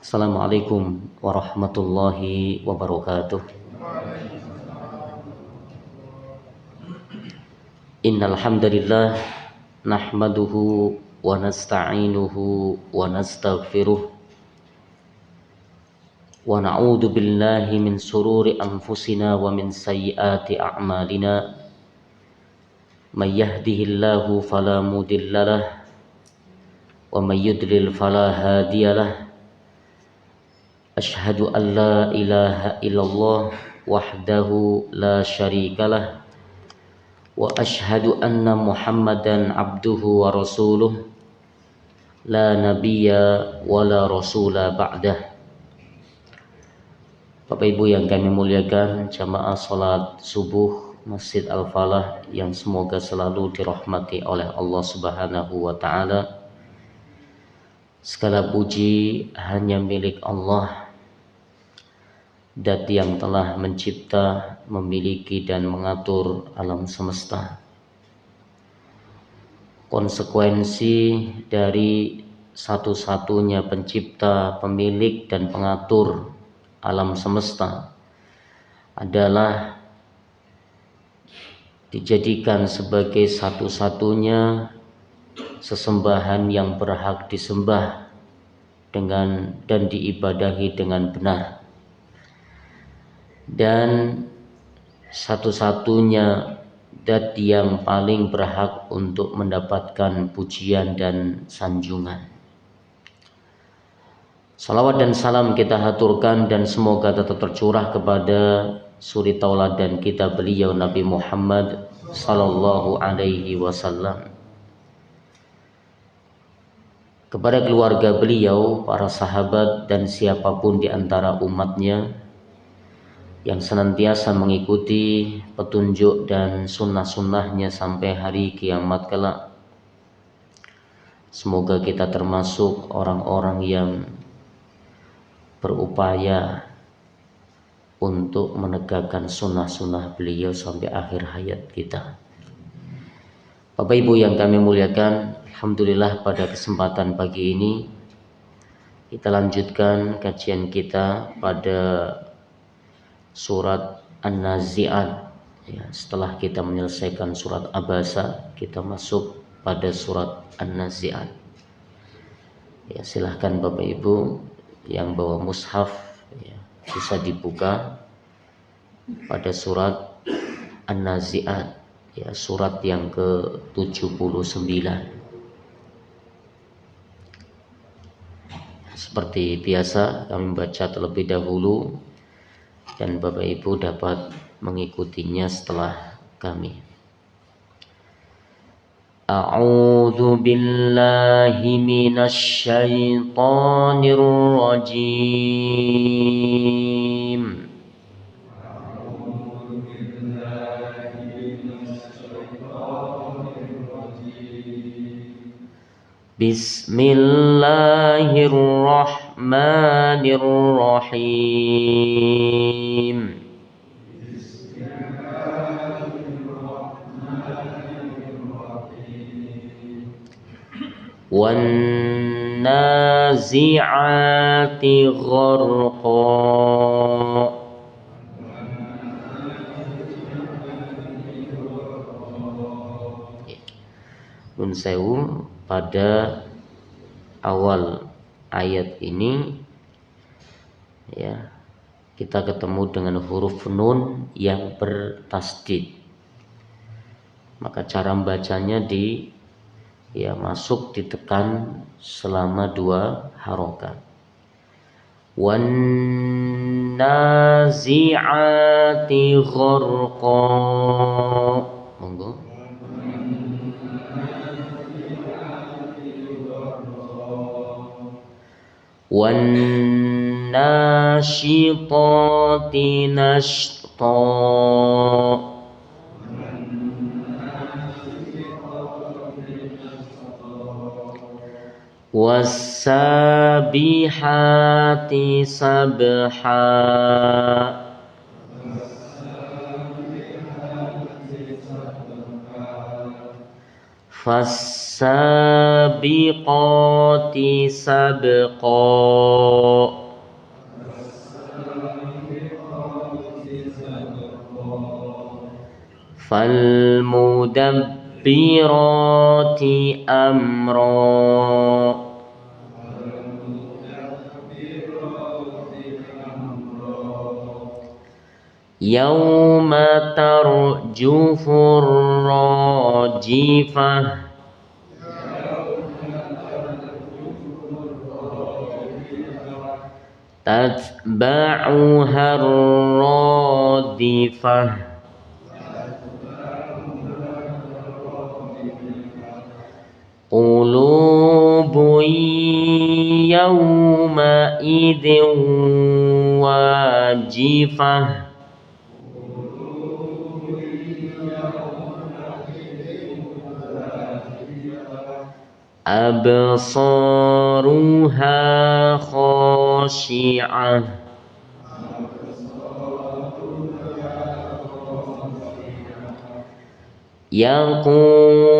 Assalamualaikum warahmatullahi wabarakatuh. Innal hamdalillah nahmaduhu wa nasta'inuhu wa nastaghfiruh wa na'udzu billahi min sururi anfusina wa min sayyiati a'malina. May yahdihillahu fala mudhillalah wa may yudlil fala hadiyalah. Ashhadu an la ilaha illallah wahdahu la syarikalah wa ashhadu anna Muhammadan abduhu wa rasuluh la nabiyya wa la rasula ba'dah. Bapak Ibu yang kami muliakan, jamaah salat subuh Masjid Al-Falah yang semoga selalu dirahmati oleh Allah Subhanahu wa taala. Segala puji hanya milik Allah, Dat yang telah mencipta, memiliki dan mengatur alam semesta. Konsekuensi dari satu-satunya pencipta, pemilik dan pengatur alam semesta adalah dijadikan sebagai satu-satunya sesembahan yang berhak disembah dan diibadahi dengan benar, dan satu-satunya Dat yang paling berhak untuk mendapatkan pujian dan sanjungan. Salawat dan salam kita haturkan dan semoga tetap tercurah kepada suri tauladan kita beliau Nabi Muhammad sallallahu alaihi wasallam, kepada keluarga beliau, para sahabat dan siapapun di antara umatnya yang senantiasa mengikuti petunjuk dan sunnah-sunnahnya sampai hari kiamat kelak. Semoga kita termasuk orang-orang yang berupaya untuk menegakkan sunnah-sunnah beliau sampai akhir hayat kita. Bapak Ibu yang kami muliakan, alhamdulillah pada kesempatan pagi ini kita lanjutkan kajian kita pada surat An-Nazi'at. Ya, setelah kita menyelesaikan surat Abasa, kita masuk pada surat An-Nazi'at. Ya, silahkan Bapak Ibu yang bawa mushaf, ya, bisa dibuka pada surat An-Nazi'at, ya, surat yang ke-79. Seperti biasa kami baca terlebih dahulu dan Bapak Ibu dapat mengikutinya setelah kami. A'udzu billahi minasy syaithanir rajim. Bismillahirrahmanirrahim. Wan nazi'ati gharqa. Nun sewu, pada awal ayat ini ya kita ketemu dengan huruf nun yang bertasdid, maka cara membacanya masuk ditekan selama 2 harokat. Wan nazi'ati gharqa. Monggo. Wan nasyitati nashta. Was-sabihati sabha. Fassabiqati sabqa falmudabbirati amra yauma tarjufur rajifah tatba'uha radifah qulubun yawma idin wajifah absaruha khashi'ah yaquluna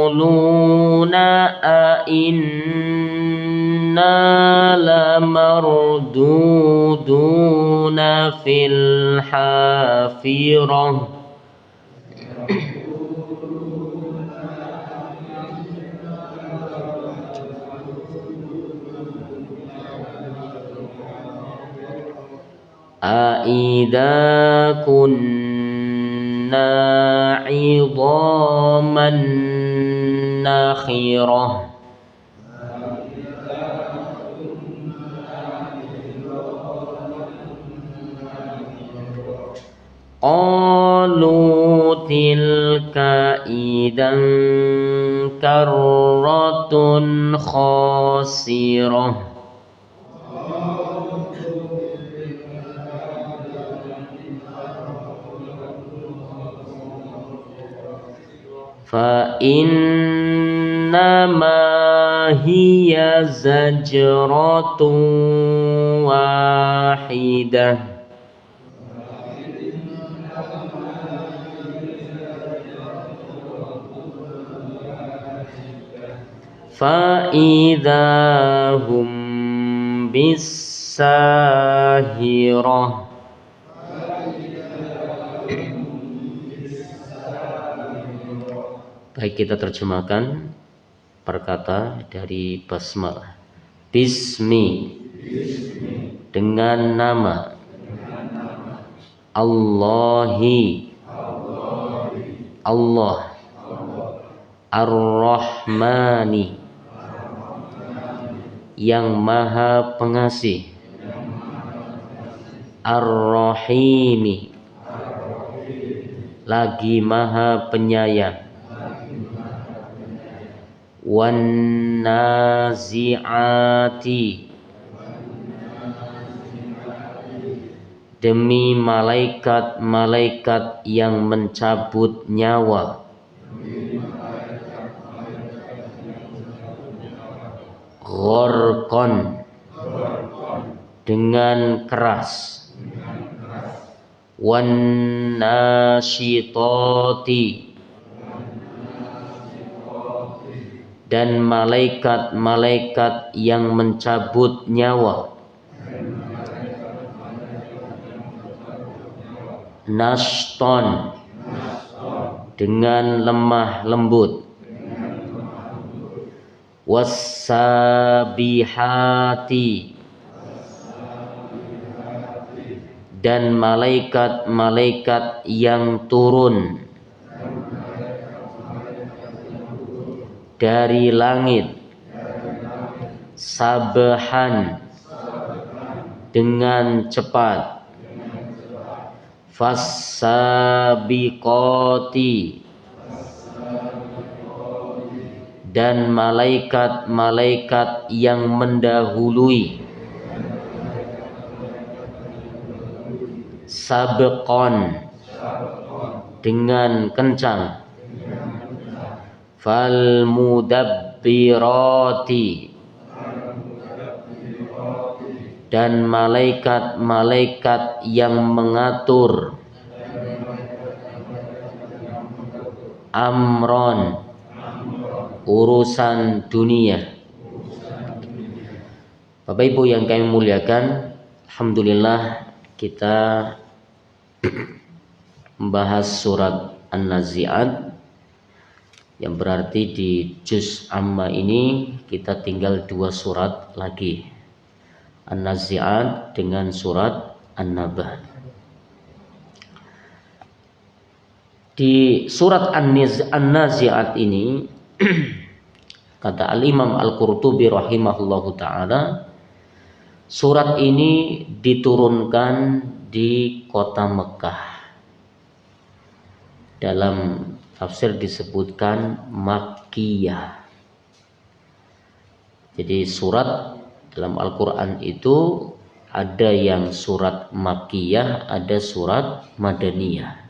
a inna lamarduduna fil hafirah Aida kunna idhaman nakhirah qalu tilka idan karratun khasirah fa innama hiya zajratun wahidah fa idahum bisahirah. Baik, kita terjemahkan perkata dari basmalah. Bismi, dengan nama Allahi, Allah, Ar-Rahmani, yang maha pengasih, Ar-Rahimi, lagi maha penyayang, wan nazi'ati, demi malaikat-malaikat yang mencabut nyawa, gharqan, dengan keras, wan nasyitati, dan malaikat-malaikat yang mencabut nyawa, nashton, dengan lemah lembut, wassabihati, dan malaikat-malaikat yang turun dari langit, sabhan, dengan cepat, fassabiqati, dan malaikat-malaikat yang mendahului, sabqan, dengan kencang, fal mudabbirati, dan malaikat-malaikat yang mengatur, amron, urusan dunia. Bapak Ibu yang kami muliakan, alhamdulillah kita membahas surat An-Nazi'at, yang berarti di juz amma ini kita tinggal 2 surat lagi, An-Nazi'at dengan surat An-Naba. Di surat An-Nazi'at ini kata Al-Imam Al-Qurtubi rahimahullahu ta'ala, surat ini diturunkan di kota Mekah. Dalam tafsir disebutkan Makkiyah. Jadi surat dalam Al-Quran itu ada yang surat Makkiyah, ada surat Madaniyah.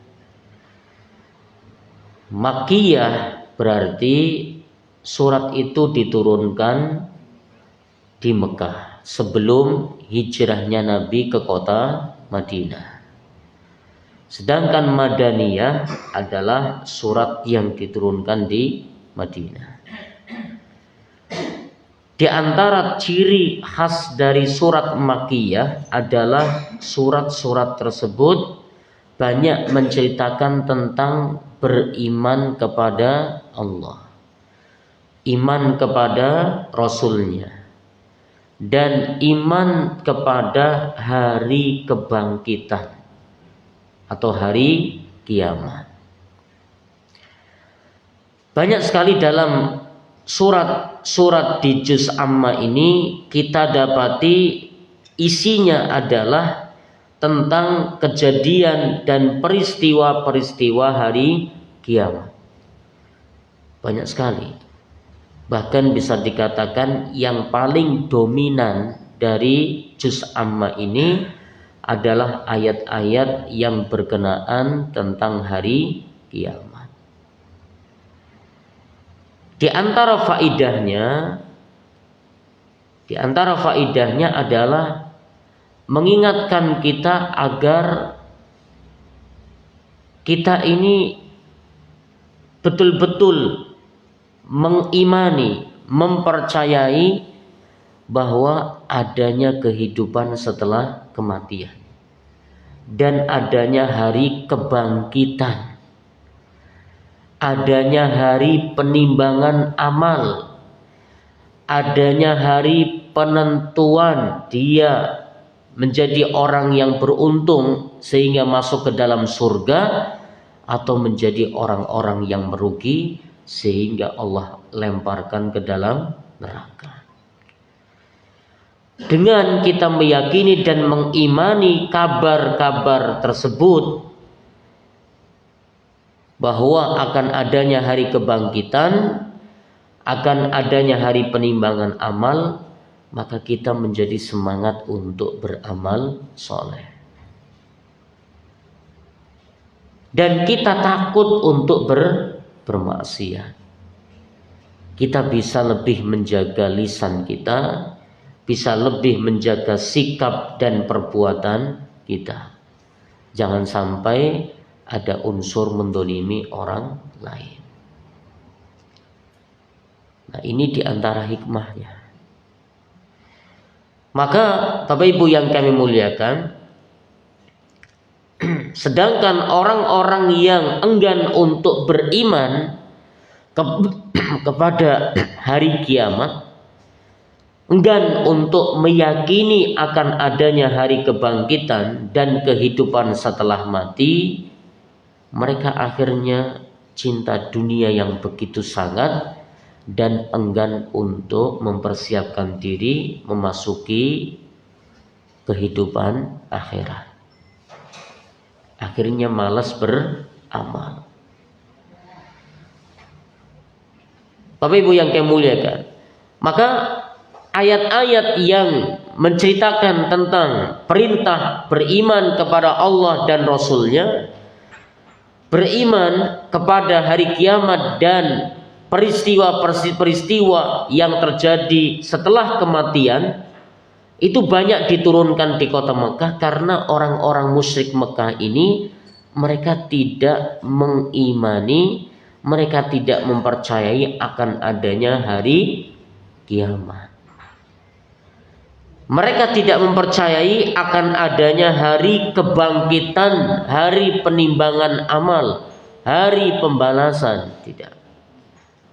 Makkiyah berarti surat itu diturunkan di Mekah sebelum hijrahnya Nabi ke kota Madinah. Sedangkan Madaniyah adalah surat yang diturunkan di Madinah. Di antara ciri khas dari surat Makkiyah adalah surat-surat tersebut banyak menceritakan tentang beriman kepada Allah, iman kepada Rasulnya, dan iman kepada hari kebangkitan atau hari kiamat. Banyak sekali dalam surat-surat di juz amma ini kita dapati isinya adalah tentang kejadian dan peristiwa-peristiwa hari kiamat. Banyak sekali. Bahkan bisa dikatakan yang paling dominan dari juz amma ini adalah ayat-ayat yang berkenaan tentang hari kiamat. Di antara faidahnya adalah mengingatkan kita agar kita ini betul-betul mengimani, mempercayai bahwa adanya kehidupan setelah kematian dan adanya hari kebangkitan, adanya hari penimbangan amal, adanya hari penentuan dia menjadi orang yang beruntung sehingga masuk ke dalam surga atau menjadi orang-orang yang merugi sehingga Allah lemparkan ke dalam neraka. Dengan kita meyakini dan mengimani kabar-kabar tersebut bahwa akan adanya hari kebangkitan, akan adanya hari penimbangan amal, maka kita menjadi semangat untuk beramal soleh. Dan kita takut untuk bermaksiat. Kita bisa lebih menjaga lisan kita, bisa lebih menjaga sikap dan perbuatan kita. Jangan sampai ada unsur mendolimi orang lain. Nah, ini diantara hikmahnya. Maka Bapak Ibu yang kami muliakan, sedangkan orang-orang yang enggan untuk beriman kepada hari kiamat, enggan untuk meyakini akan adanya hari kebangkitan dan kehidupan setelah mati, mereka akhirnya cinta dunia yang begitu sangat dan enggan untuk mempersiapkan diri memasuki kehidupan akhirat. Akhirnya malas beramal. Bapak Ibu yang kami muliakan, maka ayat-ayat yang menceritakan tentang perintah beriman kepada Allah dan Rasul-Nya, beriman kepada hari kiamat dan peristiwa-peristiwa yang terjadi setelah kematian, itu banyak diturunkan di kota Mekah karena orang-orang musyrik Mekah ini mereka tidak mengimani Mereka tidak mempercayai akan adanya hari kiamat. Mereka tidak mempercayai akan adanya hari kebangkitan, hari penimbangan amal, hari pembalasan. Tidak.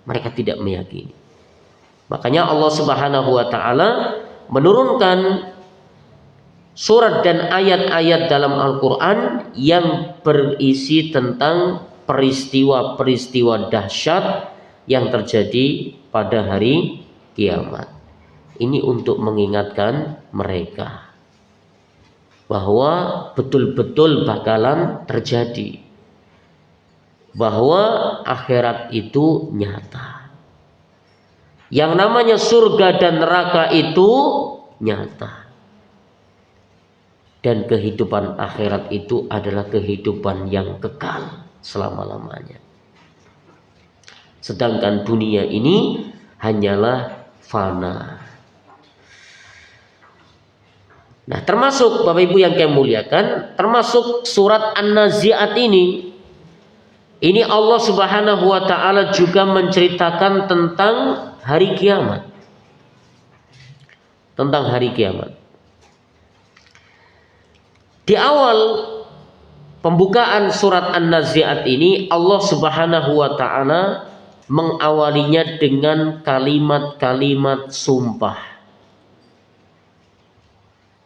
Mereka tidak meyakini. Makanya Allah Subhanahu wa taala menurunkan surat dan ayat-ayat dalam Al-Quran yang berisi tentang peristiwa-peristiwa dahsyat yang terjadi pada hari kiamat. Ini untuk mengingatkan mereka bahwa betul-betul bakalan terjadi, bahwa akhirat itu nyata. Yang namanya surga dan neraka itu nyata. Dan kehidupan akhirat itu adalah kehidupan yang kekal selama-lamanya. Sedangkan dunia ini hanyalah fana. Nah, termasuk Bapak Ibu yang kami muliakan, termasuk surat An-Nazi'at ini Allah Subhanahu wa taala juga menceritakan tentang hari kiamat. Tentang hari kiamat. Di awal pembukaan surat An-Nazi'at ini Allah Subhanahu wa taala mengawalinya dengan kalimat-kalimat sumpah.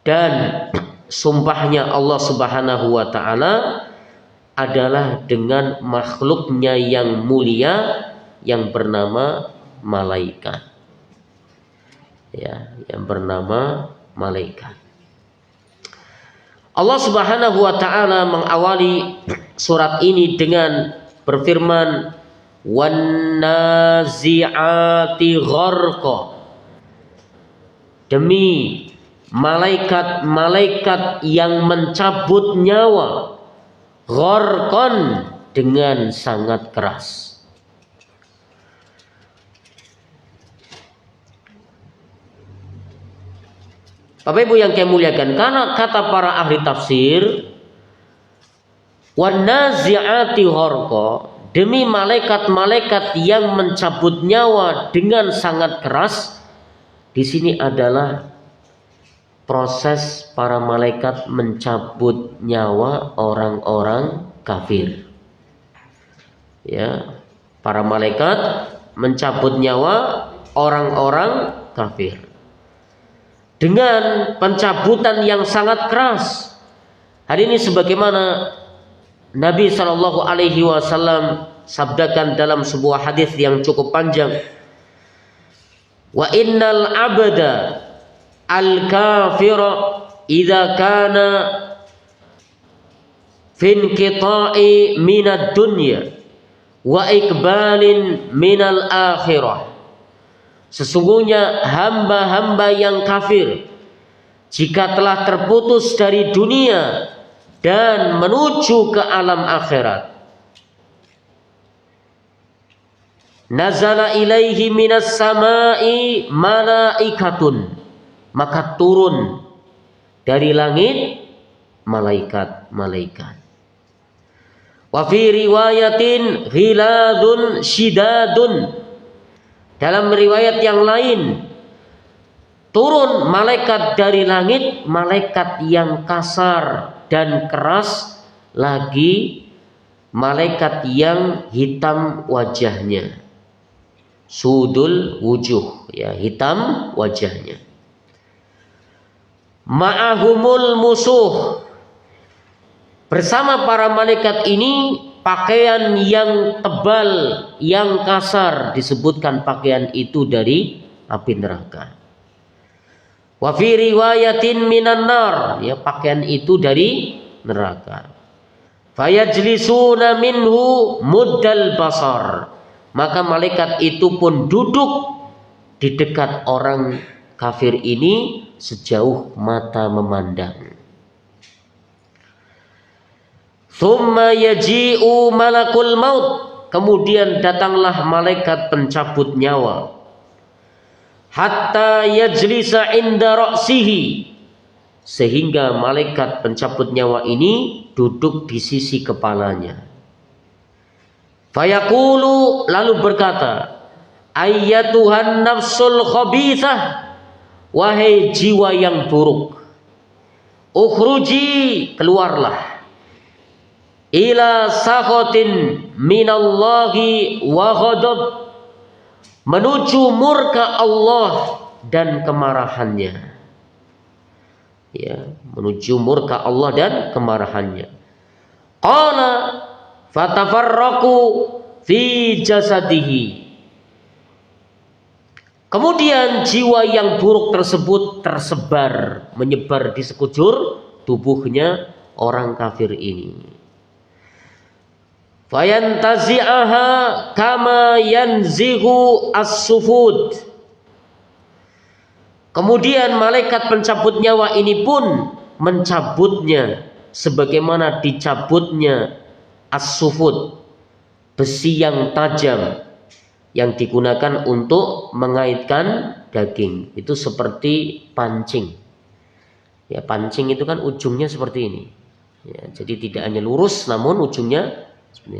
Dan sumpahnya Allah Subhanahu wa taala adalah dengan makhluknya yang mulia yang bernama malaikat. Ya, yang bernama malaikat. Allah Subhanahu wa taala mengawali surat ini dengan berfirman, "Wan nazi'ati gharqa." Demi malaikat-malaikat yang mencabut nyawa, gharqan, dengan sangat keras. Bapak Ibu yang kami muliakan, karena kata para ahli tafsir, wan nazi'ati gharqa, demi malaikat-malaikat yang mencabut nyawa dengan sangat keras, di sini adalah proses para malaikat mencabut nyawa orang-orang kafir. Ya, para malaikat mencabut nyawa orang-orang kafir dengan pencabutan yang sangat keras. Hal ini sebagaimana Nabi Shallallahu Alaihi Wasallam sabdakan dalam sebuah hadis yang cukup panjang. Wa innal abda al-kafira idza kana fin qita'i minad dunya wa ikbalin minal akhirah. Sesungguhnya hamba-hamba yang kafir jika telah terputus dari dunia dan menuju ke alam akhirat, nazala ilaihi minas sama'i malaikatun, maka turun dari langit malaikat-malaikat. Wa fi riwayatin ghiladun shidadun, dalam riwayat yang lain turun malaikat dari langit, malaikat yang kasar dan keras, lagi malaikat yang hitam wajahnya, sudul wujuh, ya, hitam wajahnya. Ma'ahumul musuh, bersama para malaikat ini pakaian yang tebal, yang kasar, disebutkan pakaian itu dari api neraka. Wa fi riwayatin minan nar, ya, pakaian itu dari neraka. Fayajlisuna minhu muddal basar, maka malaikat itu pun duduk di dekat orang kafir ini sejauh mata memandang. Thumma yaji'u malakul maut, kemudian datanglah malaikat pencabut nyawa. Hatta yajlisa inda ra'sihi, sehingga malaikat pencabut nyawa ini duduk di sisi kepalanya. Fayaqulu, lalu berkata, ayyatuhan nafsul khabithah, wahai jiwa yang buruk, ukhruji, keluarlah, ila sakhatin minallahi wa ghadab, menuju murka Allah dan kemarahannya. Ya, menuju murka Allah dan kemarahannya. Qala fatafarraqu fi jasadihi. Kemudian jiwa yang buruk tersebut tersebar, menyebar di sekujur tubuhnya orang kafir ini. Fayantazi'aha kama yanzihu as-sufud. Kemudian malaikat pencabut nyawa ini pun mencabutnya sebagaimana dicabutnya as-sufud, besi yang tajam yang digunakan untuk mengaitkan daging. Itu seperti pancing. Ya, pancing itu kan ujungnya seperti ini. Ya, jadi tidak hanya lurus, namun ujungnya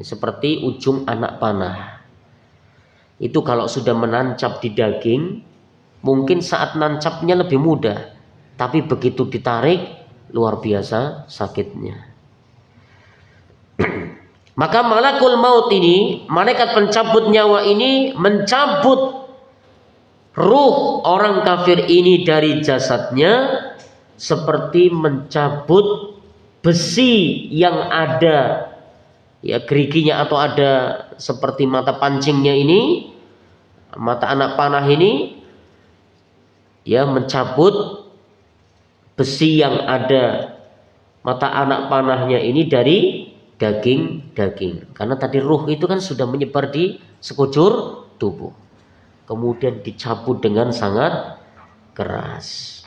seperti ujung anak panah. Itu kalau sudah menancap di daging, mungkin saat nancapnya lebih mudah, tapi begitu ditarik luar biasa sakitnya. Maka malakul maut ini, malaikat pencabut nyawa ini, mencabut ruh orang kafir ini dari jasadnya seperti mencabut besi yang ada, ya, geriginya atau ada seperti mata pancingnya ini, mata anak panah ini, ya, mencabut besi yang ada mata anak panahnya ini dari daging. Karena tadi ruh itu kan sudah menyebar di sekujur tubuh. Kemudian dicabut dengan sangat keras.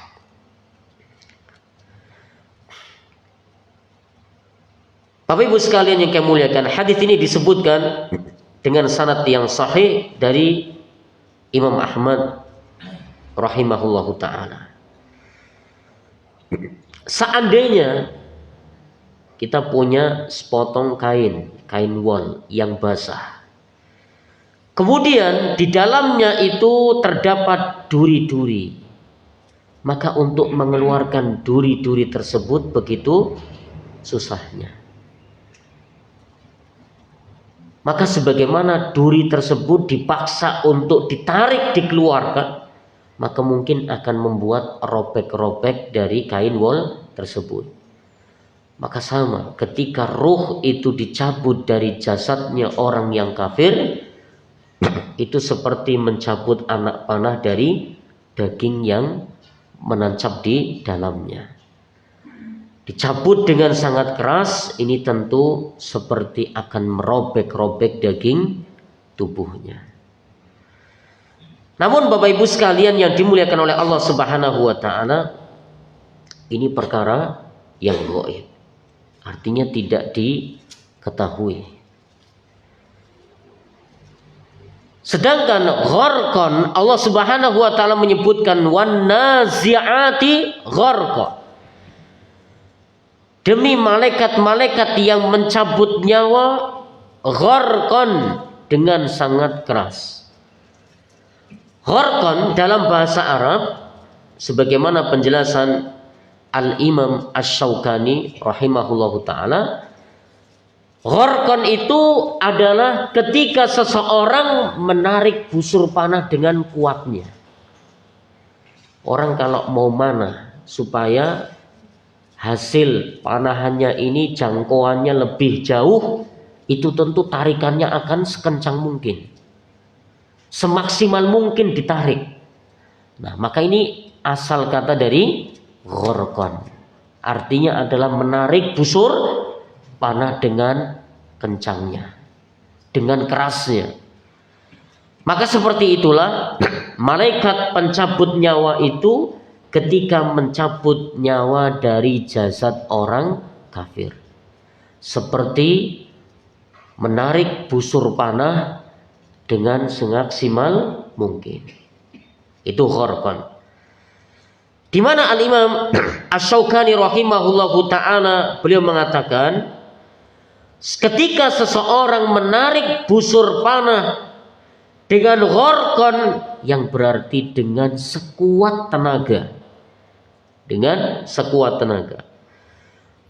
Bapak Ibu sekalian yang kami muliakan, hadis ini disebutkan dengan sanad yang sahih dari Imam Ahmad rahimahullahu ta'ala. Seandainya kita punya sepotong kain wol yang basah, kemudian di dalamnya itu terdapat duri-duri, maka untuk mengeluarkan duri-duri tersebut begitu susahnya. Maka sebagaimana duri tersebut dipaksa untuk ditarik dikeluarkan, maka mungkin akan membuat robek-robek dari kain wol tersebut. Maka sama, ketika ruh itu dicabut dari jasadnya orang yang kafir, itu seperti mencabut anak panah dari daging yang menancap di dalamnya. Dicabut dengan sangat keras, ini tentu seperti akan merobek-robek daging tubuhnya. Namun Bapak Ibu sekalian yang dimuliakan oleh Allah Subhanahu wa ta'ala, ini perkara yang gaib. Artinya tidak diketahui. Sedangkan gharqan, Allah Subhanahu wa ta'ala menyebutkan wan nazi'ati gharqa. Demi malaikat-malaikat yang mencabut nyawa, gharqan, dengan sangat keras. Gharqan dalam bahasa Arab, sebagaimana penjelasan Al-Imam Asy-Syaukani rahimahullahu ta'ala, gharqan itu adalah ketika seseorang menarik busur panah dengan kuatnya. Orang kalau mau manah supaya hasil panahannya ini jangkauannya lebih jauh, itu tentu tarikannya akan sekencang mungkin, semaksimal mungkin ditarik. Nah, maka ini asal kata dari gharqan, artinya adalah menarik busur panah dengan kencangnya, dengan kerasnya. Maka seperti itulah malaikat pencabut nyawa itu ketika mencabut nyawa dari jasad orang kafir, seperti menarik busur panah dengan semaksimal mungkin. Itu gharqan. Di mana Al-Imam Asy-Syaukani rahimahullahu ta'ala beliau mengatakan, Ketika seseorang menarik busur panah dengan gharqan, yang berarti dengan sekuat tenaga. Dengan sekuat tenaga.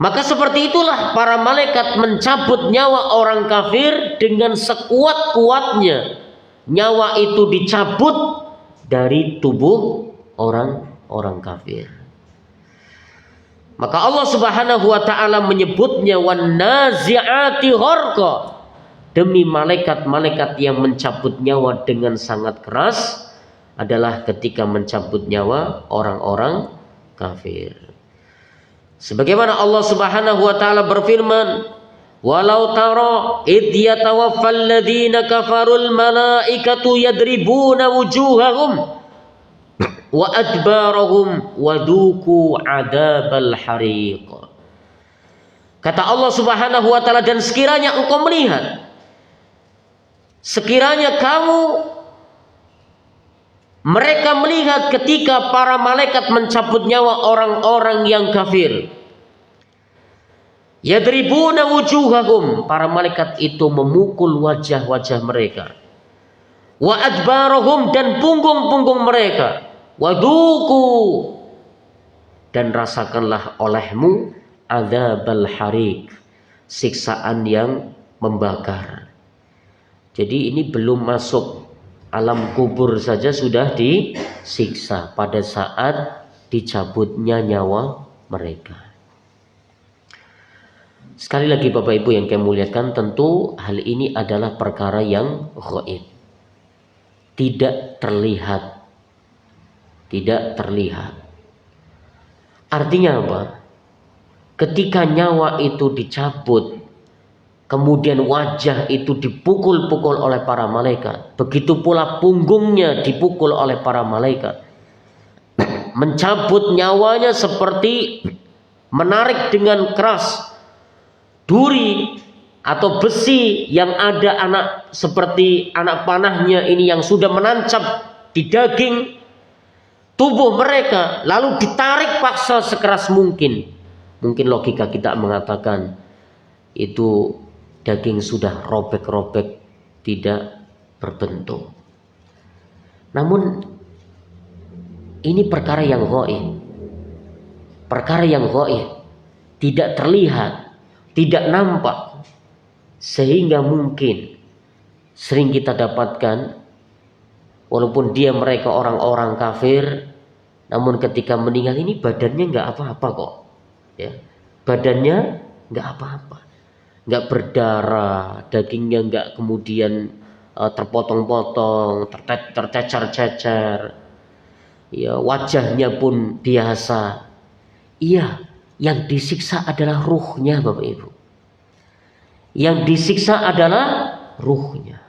Maka seperti itulah para malaikat mencabut nyawa orang kafir dengan sekuat-kuatnya. Nyawa itu dicabut dari tubuh orang kafir. Maka Allah Subhanahu wa taala menyebutnya wan nazi'ati gharqa. Demi malaikat-malaikat yang mencabut nyawa dengan sangat keras adalah ketika mencabut nyawa orang-orang kafir. Sebagaimana Allah Subhanahu wa taala berfirman, "Walau tara id yatawaffal ladzina kafarul malaikatu yadribuna wujuhahum wa adbarahum waduku adabal hariq." Kata Allah Subhanahu wa taala, dan sekiranya engkau melihat, sekiranya mereka melihat ketika para malaikat mencabut nyawa orang-orang yang kafir. Yadribuna wujuhahum, para malaikat itu memukul wajah-wajah mereka. Wa adbarahum, dan punggung-punggung mereka. Waduku, dan rasakanlah olehmu adzabal hariq, siksaan yang membakar. Jadi ini belum masuk alam kubur saja sudah disiksa pada saat dicabutnya nyawa mereka. Sekali lagi Bapak Ibu yang kami muliakan, tentu hal ini adalah perkara yang ghaib, tidak terlihat. Tidak terlihat. Artinya apa? Ketika nyawa itu dicabut, kemudian wajah itu dipukul-pukul oleh para malaikat, begitu pula punggungnya dipukul oleh para malaikat. Mencabut nyawanya seperti menarik dengan keras duri atau besi yang ada seperti anak panahnya ini yang sudah menancap di daging tubuh mereka, lalu ditarik paksa sekeras mungkin. Mungkin logika kita mengatakan itu daging sudah robek-robek, tidak berbentuk. Namun ini perkara yang ghaib. Perkara yang ghaib, tidak terlihat, tidak nampak. Sehingga mungkin sering kita dapatkan, walaupun mereka orang-orang kafir, namun ketika meninggal ini badannya nggak apa-apa kok, ya, badannya nggak apa-apa, nggak berdarah, dagingnya nggak kemudian terpotong-potong, tercecer-cecer, ya, wajahnya pun biasa. Iya, yang disiksa adalah ruhnya, Bapak Ibu. Yang disiksa adalah ruhnya.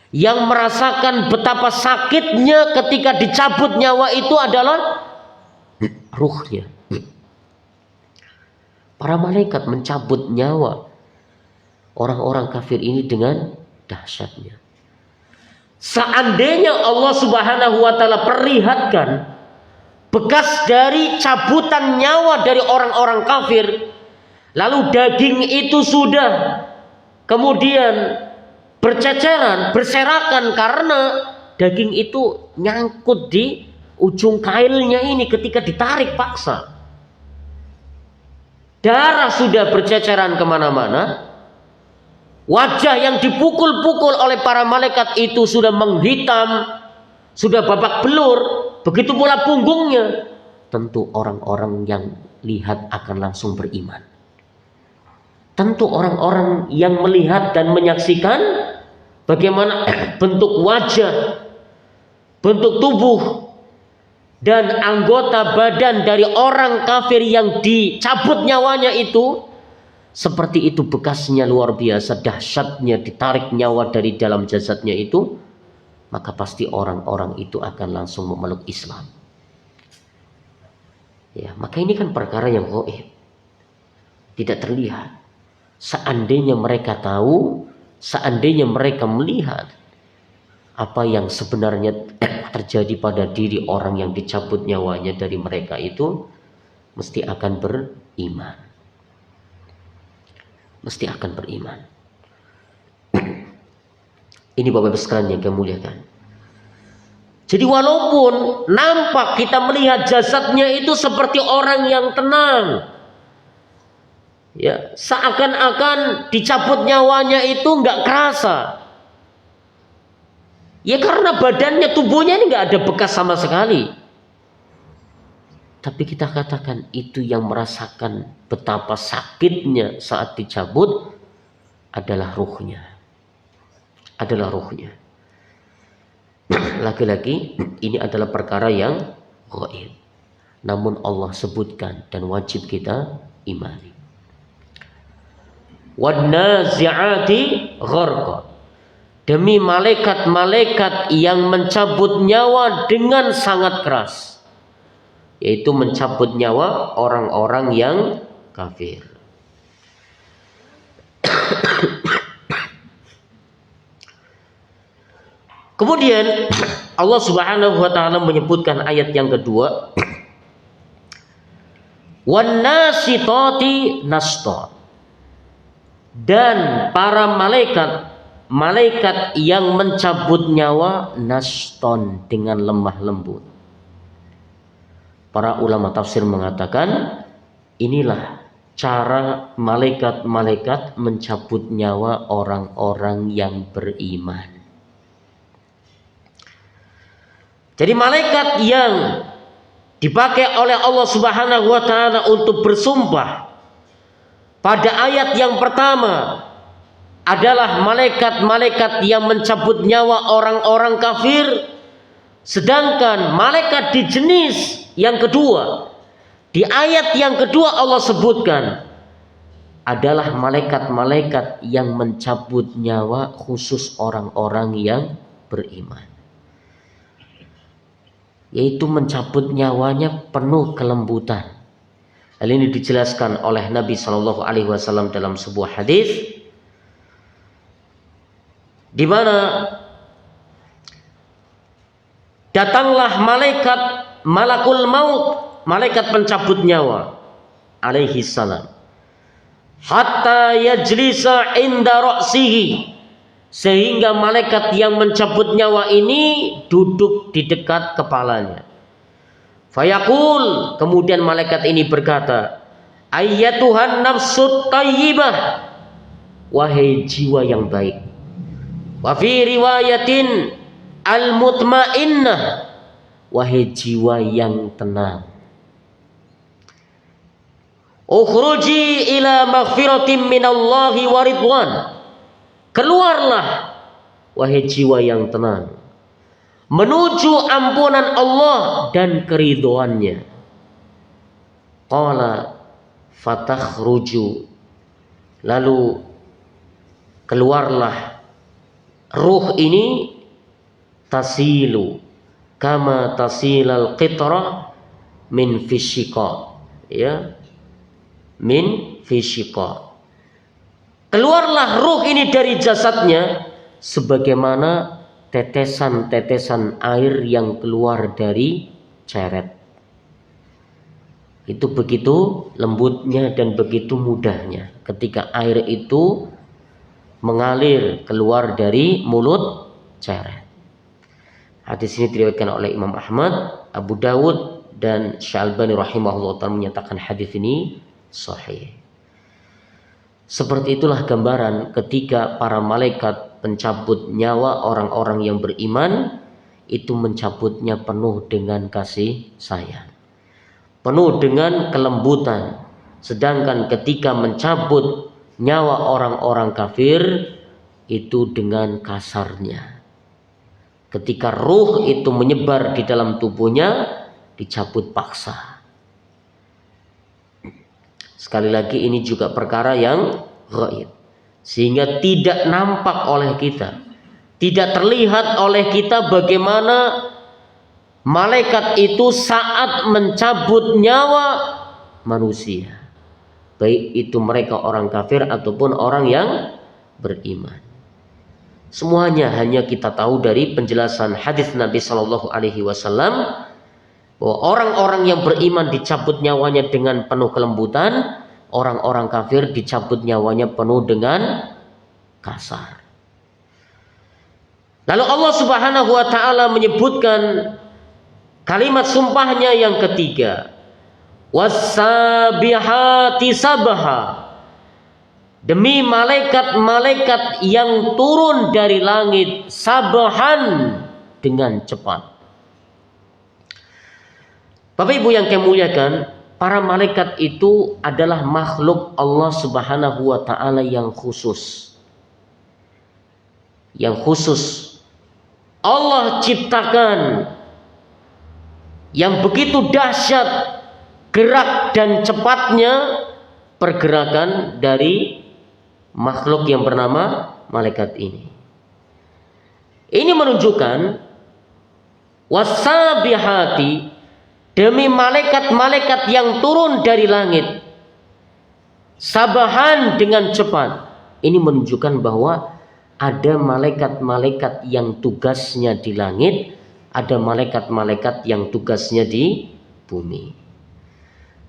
Yang merasakan betapa sakitnya ketika dicabut nyawa itu adalah ruhnya. Para malaikat mencabut nyawa orang-orang kafir ini dengan dahsyatnya. Seandainya Allah Subhanahu wa taala perlihatkan bekas dari cabutan nyawa dari orang-orang kafir, lalu daging itu sudah kemudian berceceran, berserakan karena daging itu nyangkut di ujung kailnya ini ketika ditarik paksa. Darah sudah berceceran kemana-mana. Wajah yang dipukul-pukul oleh para malaikat itu sudah menghitam, sudah babak belur. Begitu pula punggungnya. Tentu orang-orang yang lihat akan langsung beriman. Tentu orang-orang yang melihat dan menyaksikan bagaimana bentuk wajah, bentuk tubuh, dan anggota badan dari orang kafir yang dicabut nyawanya itu, seperti itu bekasnya luar biasa, dahsyatnya ditarik nyawa dari dalam jasadnya itu, maka pasti orang-orang itu akan langsung memeluk Islam. Ya, maka ini kan perkara yang ghaib, tidak terlihat. Seandainya mereka tahu, seandainya mereka melihat apa yang sebenarnya terjadi pada diri orang yang dicabut nyawanya dari mereka itu, mesti akan beriman. mesti akan beriman. Ini Bapak Ibu sekalian yang kami muliakan. Jadi walaupun nampak kita melihat jasadnya itu seperti orang yang tenang, ya, seakan-akan dicabut nyawanya itu nggak kerasa. Ya karena badannya, tubuhnya ini nggak ada bekas sama sekali. Tapi kita katakan itu yang merasakan betapa sakitnya saat dicabut adalah ruhnya. Adalah ruhnya. Lagi-lagi ini adalah perkara yang gaib. Namun Allah sebutkan dan wajib kita imani. Wan-nazi'ati gharqa. Demi malaikat-malaikat yang mencabut nyawa dengan sangat keras, yaitu mencabut nyawa orang-orang yang kafir. Kemudian Allah Subhanahu wa taala menyebutkan ayat yang kedua, wan-nasitati nashta. Dan para malaikat yang mencabut nyawa nashton, dengan lemah lembut. Para ulama tafsir mengatakan inilah cara malaikat-malaikat mencabut nyawa orang-orang yang beriman. Jadi malaikat yang dipakai oleh Allah Subhanahu wa taala untuk bersumpah pada ayat yang pertama adalah malaikat-malaikat yang mencabut nyawa orang-orang kafir, sedangkan malaikat di jenis yang kedua, di ayat yang kedua Allah sebutkan adalah malaikat-malaikat yang mencabut nyawa khusus orang-orang yang beriman, yaitu mencabut nyawanya penuh kelembutan. Hal ini dijelaskan oleh Nabi Shallallahu Alaihi Wasallam dalam sebuah hadis, di mana datanglah malakul maut, malaikat pencabut nyawa, alaihi salam, hatta yajlisa inda ra'sihi, sehingga malaikat yang mencabut nyawa ini duduk di dekat kepalanya. Fayaqul, kemudian malaikat ini berkata, ayyatuhan nafsut tayyibah, wahai jiwa yang baik. Wa fi riwayatin al-mutmainnah, wahai jiwa yang tenang. Ukhruji ila maghfiratin minallahi wa ridwan, keluarlah wahai jiwa yang tenang, menuju ampunan Allah dan keridhoannya. Qala fatakhruju, lalu keluarlah ruh ini, tasilu kama tasilal qitra min fisyiqa, ya, min fisyiqa. Keluarlah ruh ini dari jasadnya sebagaimana tetesan-tetesan air yang keluar dari ceret. Itu begitu lembutnya dan begitu mudahnya ketika air itu mengalir keluar dari mulut ceret. Hadis ini diriwayatkan oleh Imam Ahmad, Abu Dawud, dan Syalbani rahimahullah ta'ala menyatakan hadis ini sahih. Seperti itulah gambaran ketika para malaikat pencabut nyawa orang-orang yang beriman itu mencabutnya penuh dengan kasih sayang, penuh dengan kelembutan. Sedangkan ketika mencabut nyawa orang-orang kafir itu dengan kasarnya. Ketika ruh itu menyebar di dalam tubuhnya, dicabut paksa. Sekali lagi ini juga perkara yang gaib, sehingga tidak nampak oleh kita, tidak terlihat oleh kita bagaimana malaikat itu saat mencabut nyawa manusia, baik itu mereka orang kafir ataupun orang yang beriman. Semuanya hanya kita tahu dari penjelasan hadis Nabi Shallallahu Alaihi Wasallam bahwa orang-orang yang beriman dicabut nyawanya dengan penuh kelembutan, orang-orang kafir dicabut nyawanya penuh dengan kasar. Lalu Allah Subhanahu wa taala menyebutkan kalimat sumpahnya yang ketiga, was-sabihati sabha, demi malaikat-malaikat yang turun dari langit sabhan, dengan cepat. Bapak Ibu yang kami muliakan, para malaikat itu adalah makhluk Allah Subhanahu wa taala yang khusus. Yang khusus Allah ciptakan, yang begitu dahsyat gerak dan cepatnya pergerakan dari makhluk yang bernama malaikat ini. Ini menunjukkan wasabihati, demi malaikat-malaikat yang turun dari langit sabahan, dengan cepat. Ini menunjukkan bahwa ada malaikat-malaikat yang tugasnya di langit, ada malaikat-malaikat yang tugasnya di bumi.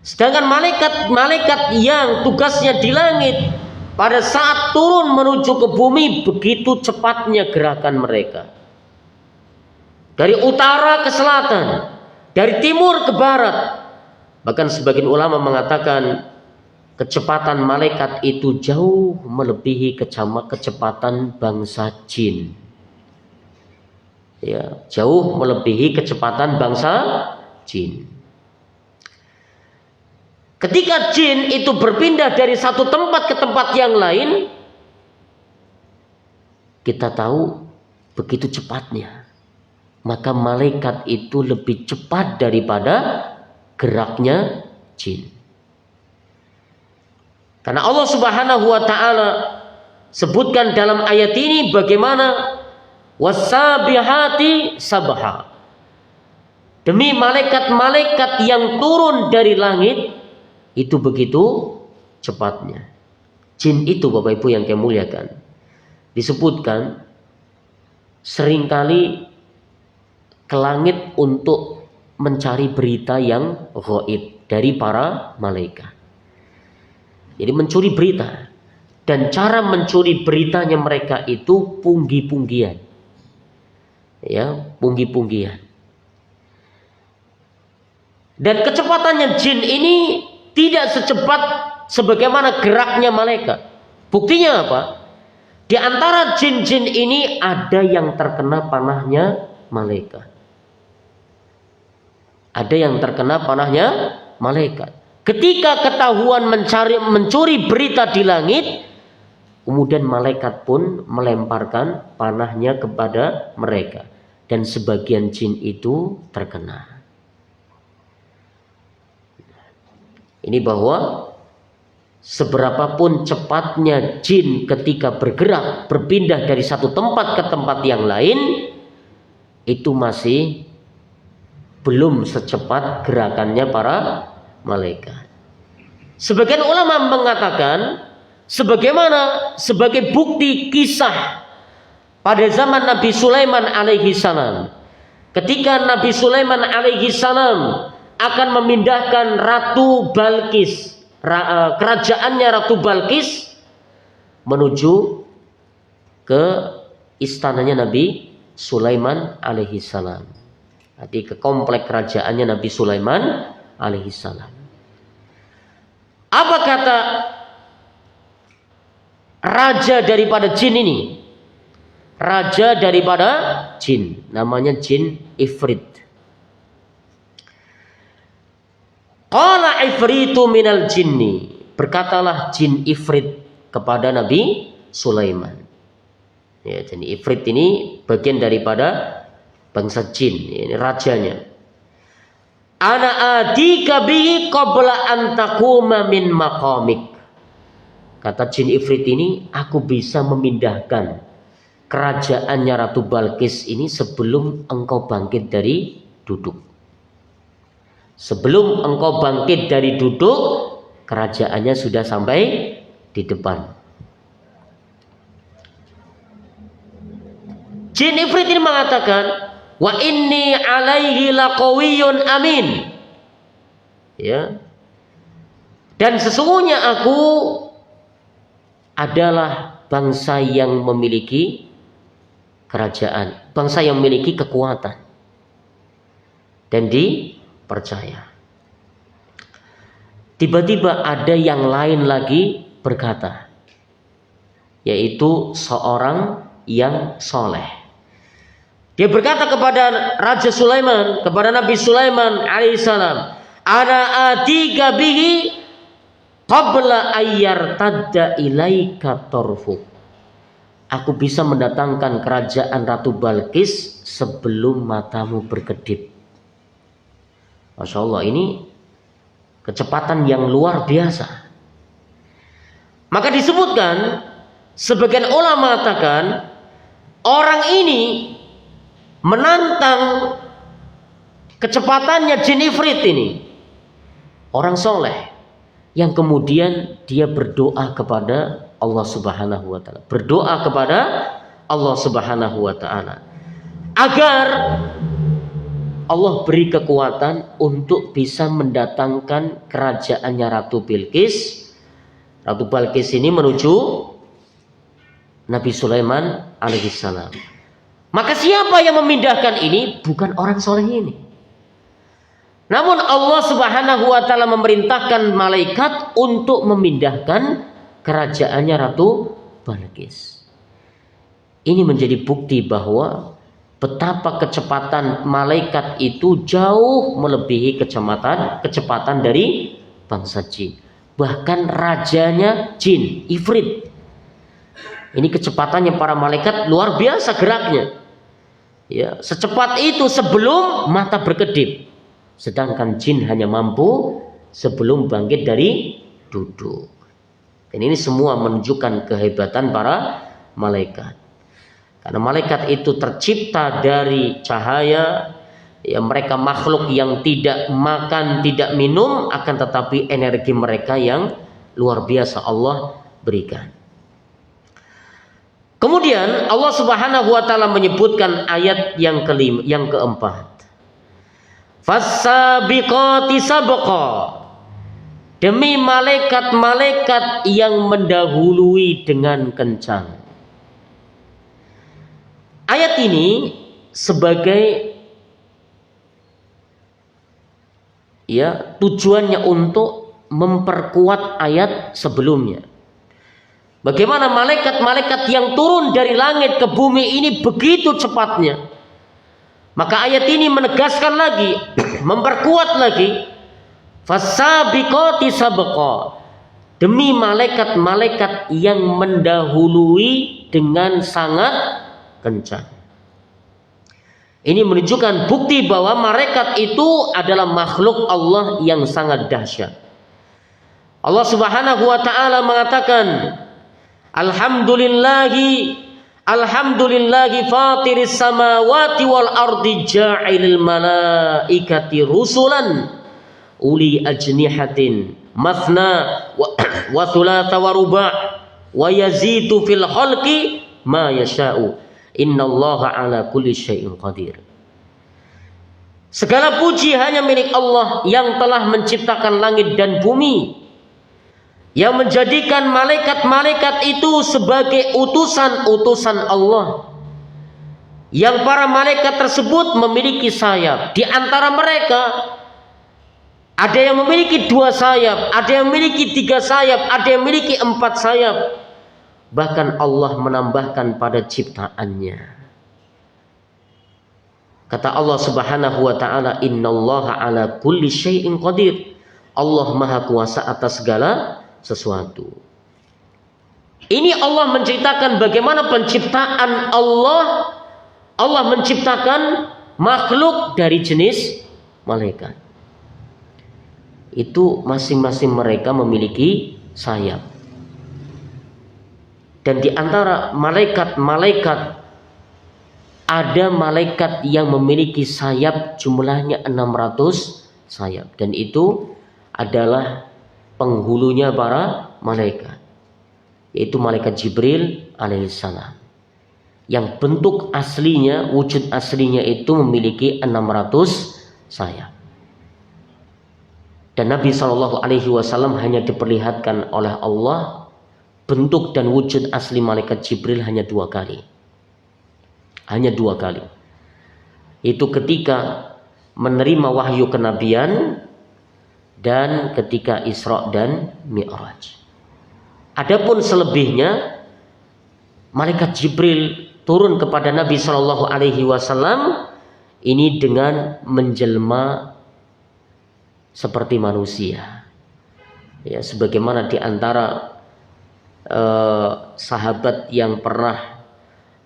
Sedangkan malaikat-malaikat yang tugasnya di langit, pada saat turun menuju ke bumi, begitu cepatnya gerakan mereka. Dari utara ke selatan, dari timur ke barat. Bahkan sebagian ulama mengatakan kecepatan malaikat itu jauh melebihi kecepatan bangsa jin. Ya, jauh melebihi kecepatan bangsa jin. Ketika jin itu berpindah dari satu tempat ke tempat yang lain, kita tahu begitu cepatnya. Maka malaikat itu lebih cepat daripada geraknya jin. Karena Allah Subhanahu wa taala sebutkan dalam ayat ini bagaimana wasabihati sabha, demi malaikat-malaikat yang turun dari langit itu begitu cepatnya. Jin itu Bapak Ibu yang kami muliakan, disebutkan seringkali ke langit untuk mencari berita yang ghaib dari para malaikat. Jadi mencuri berita, dan cara mencuri beritanya mereka itu punggi-punggian. Ya, punggi-punggian. Dan kecepatannya jin ini tidak secepat sebagaimana geraknya malaikat. Buktinya apa? Di antara jin-jin ini ada yang terkena panahnya malaikat. Ada yang terkena panahnya malaikat. Ketika ketahuan mencuri berita di langit, kemudian malaikat pun melemparkan panahnya kepada mereka, dan sebagian jin itu terkena. Ini bahwa seberapapun cepatnya jin ketika bergerak, berpindah dari satu tempat ke tempat yang lain, itu masih belum secepat gerakannya para malaikat. Sebagian ulama mengatakan sebagai bukti kisah pada zaman Nabi Sulaiman alaihi salam, ketika Nabi Sulaiman alaihi salam akan memindahkan Ratu Balqis, kerajaannya Ratu Balqis menuju ke istananya Nabi Sulaiman alaihi salam. Jadi ke komplek kerajaannya Nabi Sulaiman alaihi salam. Apa kata raja daripada jin ini? Raja daripada jin, namanya jin Ifrit. Qala ifritu minal jinni, berkatalah jin Ifrit kepada Nabi Sulaiman. Ya, jadi Ifrit ini bagian daripada bangsa jin, ini rajanya. Ana adika bihi qabla an taquma min maqamik. Kata jin Ifrit ini, aku bisa memindahkan kerajaannya Ratu Balqis ini sebelum engkau bangkit dari duduk. Sebelum engkau bangkit dari duduk, kerajaannya sudah sampai di depan. Jin Ifrit ini mengatakan, wa inni alaihi laqawiyyun amin. Ya. Dan sesungguhnya aku adalah bangsa yang memiliki kerajaan, bangsa yang memiliki kekuatan dan dipercaya. Tiba-tiba ada yang lain lagi berkata, yaitu seorang yang soleh. Dia berkata kepada Raja Sulaiman, kepada Nabi Sulaiman alaihissalam, ana atika bihi qabla ayyar tadda ilaika torfuk. Aku bisa mendatangkan kerajaan Ratu Balkis sebelum matamu berkedip. Masya Allah, ini kecepatan yang luar biasa. Maka disebutkan, sebagian ulama mengatakan, orang ini menantang kecepatannya jin ifrit ini. Orang soleh yang kemudian dia berdoa kepada Allah Subhanahu wa taala. Berdoa kepada Allah Subhanahu wa taala agar Allah beri kekuatan untuk bisa mendatangkan kerajaannya Ratu Bilqis. Ratu Balqis ini menuju Nabi Sulaiman alaihissalam. Maka siapa yang memindahkan ini? Bukan orang soleh ini. Namun Allah Subhanahu wa taala memerintahkan malaikat untuk memindahkan kerajaannya Ratu Balqis. Ini menjadi bukti bahwa betapa kecepatan malaikat itu jauh melebihi kecepatan dari bangsa jin. Bahkan rajanya jin, ifrit. Ini kecepatannya para malaikat luar biasa geraknya. Ya, secepat itu sebelum mata berkedip. Sedangkan jin hanya mampu sebelum bangkit dari duduk. Dan ini semua menunjukkan kehebatan para malaikat. Karena malaikat itu tercipta dari cahaya. Ya, mereka makhluk yang tidak makan, tidak minum, akan tetapi energi mereka yang luar biasa Allah berikan. Kemudian Allah Subhanahu wa taala menyebutkan ayat yang keempat. Fas-sabiqati sabqa. Demi malaikat-malaikat yang mendahului dengan kencang. Ayat ini sebagai tujuannya untuk memperkuat ayat sebelumnya. Bagaimana malaikat-malaikat yang turun dari langit ke bumi ini begitu cepatnya. Maka ayat ini menegaskan lagi, memperkuat lagi, fasabiqati sabqa. Demi malaikat-malaikat yang mendahului dengan sangat kencang. Ini menunjukkan bukti bahwa malaikat itu adalah makhluk Allah yang sangat dahsyat. Allah Subhanahu wa taala mengatakan, Alhamdulillahi fatiris samawati wal ardi ja'ilil malaikati rusulan uli ajnihatin mathna wa thulatha wa ruba' wa yazidu fil khalqi ma yasha'u innallaha ala kulli syai'in qadir. Segala puji hanya milik Allah yang telah menciptakan langit dan bumi, yang menjadikan malaikat-malaikat itu sebagai utusan-utusan Allah, yang para malaikat tersebut memiliki sayap. Di antara mereka ada yang memiliki 2 sayap, ada yang memiliki 3 sayap, ada yang memiliki 4 sayap. Bahkan Allah menambahkan pada ciptaannya. Kata Allah Subhanahu wa taala, innallaha ala kulli syai'in qadir. Allah Maha Kuasa atas segala sesuatu. Ini Allah menceritakan bagaimana penciptaan Allah. Allah menciptakan makhluk dari jenis malaikat. Itu masing-masing mereka memiliki sayap. Dan di antara malaikat-malaikat ada malaikat yang memiliki sayap jumlahnya 600 sayap. Dan itu adalah penghulunya para malaikat, yaitu malaikat Jibril alaihissalam, yang bentuk aslinya, wujud aslinya itu memiliki 600 sayap. Dan Nabi Shallallahu Alaihi Wasallam hanya diperlihatkan oleh Allah bentuk dan wujud asli malaikat Jibril hanya 2 kali. Hanya 2 kali. Itu ketika menerima wahyu kenabian dan ketika Isra dan Mi'raj. Adapun selebihnya malaikat Jibril turun kepada Nabi Shallallahu Alaihi Wasallam ini dengan menjelma seperti manusia. Ya, sebagaimana di antara sahabat yang pernah,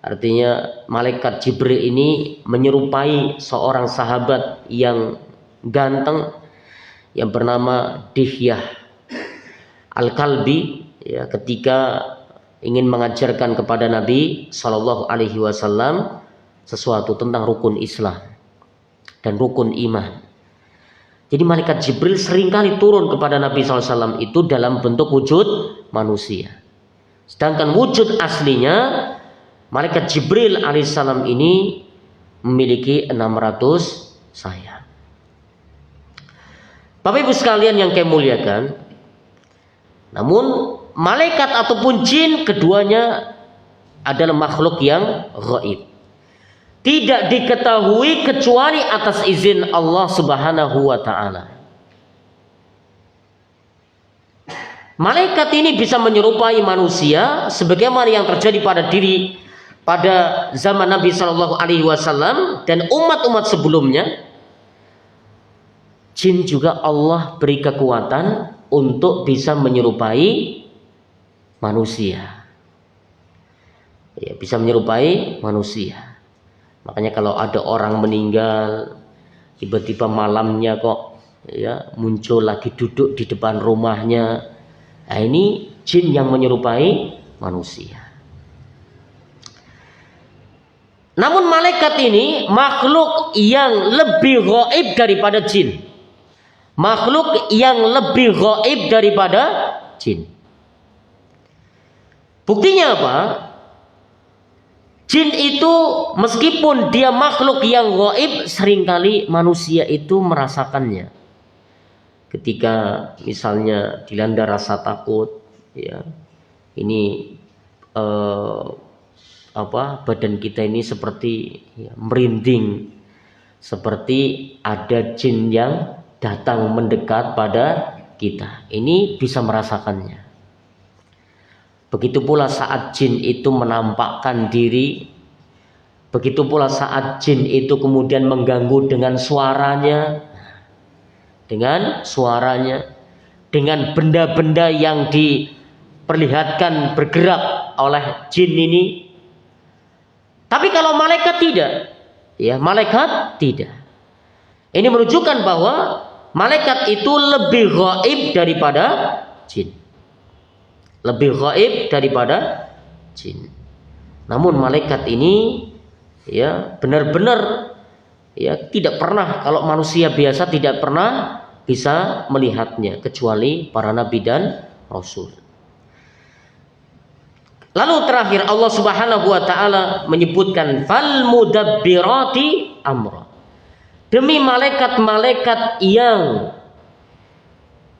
artinya malaikat Jibril ini menyerupai seorang sahabat yang ganteng yang bernama Dihyah Al-Kalbi, ya, ketika ingin mengajarkan kepada Nabi Shallallahu Alaihi Wasallam sesuatu tentang rukun Islam dan rukun iman. Jadi malaikat Jibril seringkali turun kepada Nabi SAW itu dalam bentuk wujud manusia. Sedangkan wujud aslinya malaikat Jibril alaihissalam ini memiliki 600 sayap. Bapak Ibu sekalian yang kami muliakan, namun malaikat ataupun jin keduanya adalah makhluk yang gaib. Tidak diketahui kecuali atas izin Allah Subhanahu wa taala. Malaikat ini bisa menyerupai manusia sebagaimana yang terjadi pada zaman Nabi Shallallahu Alaihi Wasallam dan umat-umat sebelumnya. Jin juga Allah beri kekuatan untuk bisa menyerupai manusia. Ya, bisa menyerupai manusia. Makanya kalau ada orang meninggal, tiba-tiba malamnya kok ya muncul lagi duduk di depan rumahnya. Nah, ini jin yang menyerupai manusia. Namun malaikat ini makhluk yang lebih gaib daripada jin. Makhluk yang lebih gaib daripada jin. Buktinya apa? Jin itu meskipun dia makhluk yang gaib, seringkali manusia itu merasakannya. Ketika misalnya dilanda rasa takut, ya, ini badan kita ini seperti ya, merinding, seperti ada jin yang datang mendekat pada kita. Ini bisa merasakannya. Begitu pula saat jin itu menampakkan diri, begitu pula saat jin itu kemudian mengganggu dengan suaranya, dengan benda-benda yang diperlihatkan bergerak oleh jin ini. Tapi kalau malaikat tidak, ya malaikat tidak. Ini menunjukkan bahwa malaikat itu lebih gaib daripada jin. Lebih gaib daripada jin. Namun malaikat ini ya benar-benar ya tidak pernah, kalau manusia biasa tidak pernah bisa melihatnya kecuali para nabi dan rasul. Lalu terakhir Allah Subhanahu wa taala menyebutkan fal mudabbirati amra. Demi malaikat-malaikat yang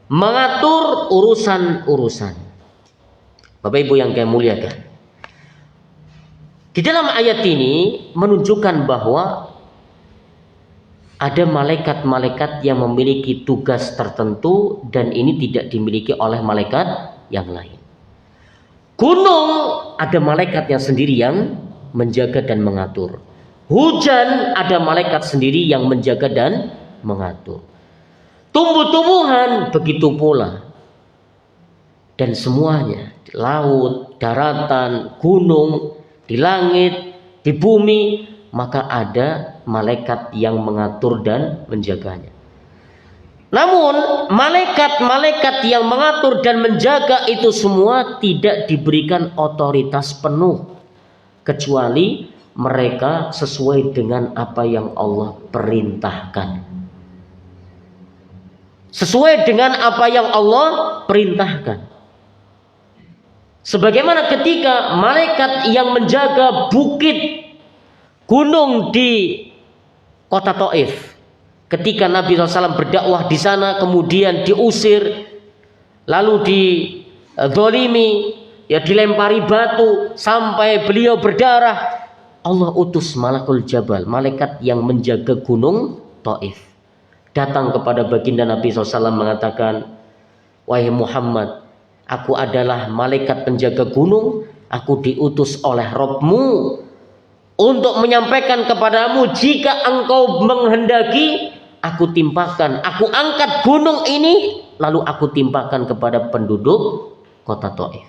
mengatur urusan-urusan. Bapak Ibu yang kami muliakan, di dalam ayat ini menunjukkan bahwa ada malaikat-malaikat yang memiliki tugas tertentu dan ini tidak dimiliki oleh malaikat yang lain. Gunung ada malaikat yang sendiri yang menjaga dan mengatur. Hujan ada malaikat sendiri yang menjaga dan mengatur. Tumbuh-tumbuhan begitu pula. Dan semuanya, di laut, daratan, gunung, di langit, di bumi, maka ada malaikat yang mengatur dan menjaganya. Namun malaikat-malaikat yang mengatur dan menjaga itu semua tidak diberikan otoritas penuh, kecuali mereka sesuai dengan apa yang Allah perintahkan. Sesuai dengan apa yang Allah perintahkan. Sebagaimana ketika malaikat yang menjaga bukit gunung di kota Taif, Ketika Nabi SAW berdakwah di sana, kemudian diusir, lalu dizalimi, ya dilempari batu sampai beliau berdarah. Allah utus malakul jabal, malaikat yang menjaga gunung Taif, datang kepada baginda Nabi SAW mengatakan, wahai Muhammad, aku adalah malaikat penjaga gunung, aku diutus oleh Rabbmu untuk menyampaikan kepadamu, jika engkau menghendaki, aku timpakan, aku angkat gunung ini, lalu aku timpakan kepada penduduk kota Taif.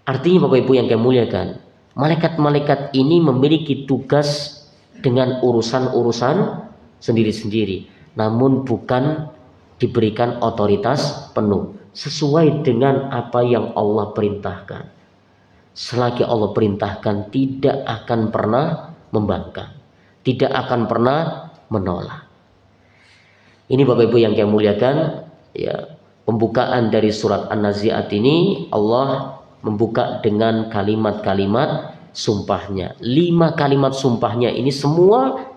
Artinya Bapak Ibu yang kami muliakan, malaikat-malaikat ini memiliki tugas dengan urusan-urusan sendiri-sendiri, namun bukan diberikan otoritas penuh, sesuai dengan apa yang Allah perintahkan. Selagi Allah perintahkan, tidak akan pernah membangkang, tidak akan pernah menolak. Ini Bapak Ibu yang kami muliakan, ya, pembukaan dari surat An-Nazi'at ini Allah membuka dengan kalimat-kalimat sumpahnya. 5 kalimat sumpahnya ini semua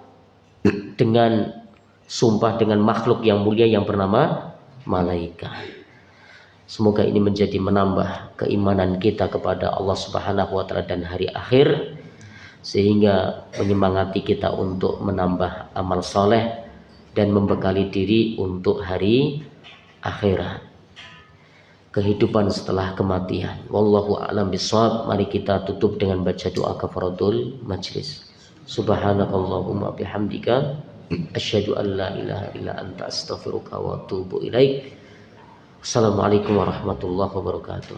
dengan sumpah dengan makhluk yang mulia yang bernama malaikat. Semoga ini menjadi menambah keimanan kita kepada Allah Subhanahu wa taala dan hari akhir, sehingga menyemangati kita untuk menambah amal soleh dan membekali diri untuk hari akhirat, kehidupan setelah kematian. Wallahu a'lam bishawab. Mari kita tutup dengan baca doa kafaratul majlis. Subhanakallahumma bihamdika asyhadu an la ilaha illa anta astaghfiruka wa atubu ilaik. Assalamualaikum warahmatullahi wabarakatuh.